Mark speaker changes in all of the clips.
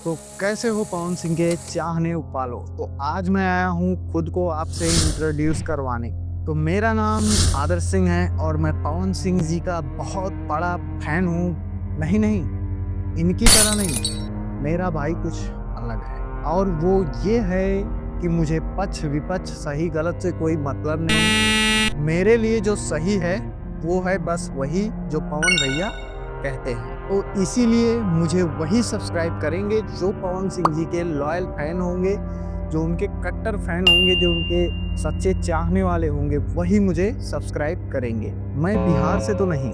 Speaker 1: तो कैसे हो पवन सिंह के चाहने वालों। तो आज मैं आया हूँ खुद को आपसे इंट्रोड्यूस करवाने। तो मेरा नाम आदर्श सिंह है और मैं पवन सिंह जी का बहुत बड़ा फैन हूँ। नहीं नहीं, इनकी तरह नहीं, मेरा भाई कुछ अलग है। और वो ये है कि मुझे पक्ष विपक्ष सही गलत से कोई मतलब नहीं। मेरे लिए जो सही है वो है बस वही जो पवन भैया कहते हैं। तो इसीलिए मुझे वही सब्सक्राइब करेंगे जो पवन सिंह जी के लॉयल फैन होंगे, जो उनके कट्टर फैन होंगे, जो उनके सच्चे चाहने वाले होंगे, वही मुझे सब्सक्राइब करेंगे। मैं बिहार से तो नहीं,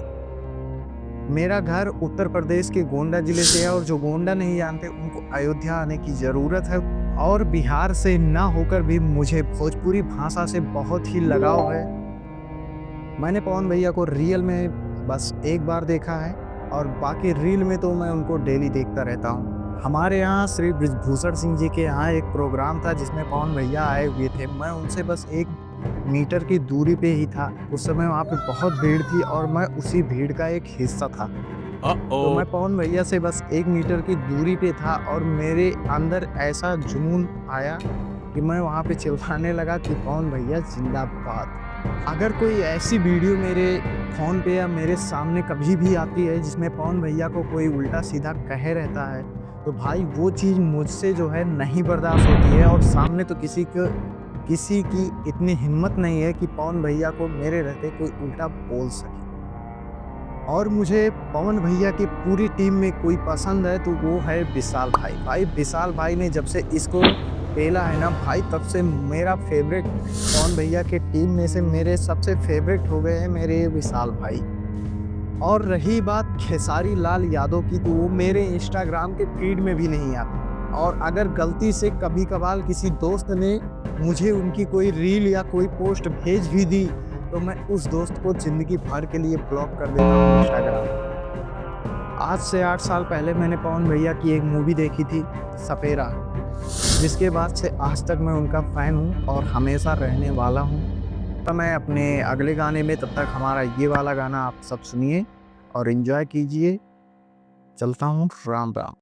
Speaker 1: मेरा घर उत्तर प्रदेश के गोंडा जिले से है और जो गोंडा नहीं जानते उनको अयोध्या आने की ज़रूरत है। और बिहार से ना होकर भी मुझे भोजपुरी भाषा से बहुत ही लगाव है। मैंने पवन भैया को रियल में बस एक बार देखा है और बाकी रील में तो मैं उनको डेली देखता रहता हूँ। हमारे यहाँ श्री बृजभूषण सिंह जी के यहाँ एक प्रोग्राम था जिसमें पवन भैया आए हुए थे। मैं उनसे बस 1 मीटर की दूरी पे ही था। उस समय वहाँ पे बहुत भीड़ थी और मैं उसी भीड़ का एक हिस्सा था। तो मैं पवन भैया से बस 1 मीटर की दूरी पे था और मेरे अंदर ऐसा जुनून आया कि मैं वहाँ पे चिल्लाने लगा कि पवन भैया जिंदाबाद। अगर कोई ऐसी वीडियो मेरे फ़ोन पे या मेरे सामने कभी भी आती है जिसमें पवन भैया को कोई उल्टा सीधा कहे रहता है, तो भाई वो चीज़ मुझसे जो है नहीं बर्दाश्त होती है। और सामने तो किसी की इतनी हिम्मत नहीं है कि पवन भैया को मेरे रहते कोई उल्टा बोल सके। और मुझे पवन भैया की पूरी टीम में कोई पसंद है तो वो है विशाल भाई। भाई विशाल भाई ने जब से इसको पेला है ना भाई, तब से मेरा फेवरेट पवन भैया के टीम में से मेरे सबसे फेवरेट हो गए हैं मेरे विशाल भाई। और रही बात खेसारी लाल यादव की, तो वो मेरे इंस्टाग्राम के फीड में भी नहीं आते। और अगर गलती से कभी कभार किसी दोस्त ने मुझे उनकी कोई रील या कोई पोस्ट भेज भी दी तो मैं उस दोस्त को ज़िंदगी भर के लिए ब्लॉक कर देता हूँ इंस्टाग्राम। आज से 8 साल पहले मैंने पवन भैया की एक मूवी देखी थी, सपेरा, जिसके बाद से आज तक मैं उनका फ़ैन हूँ और हमेशा रहने वाला हूँ। तो मैं अपने अगले गाने में, तब तक हमारा ये वाला गाना आप सब सुनिए और एंजॉय कीजिए। चलता हूँ, राम राम।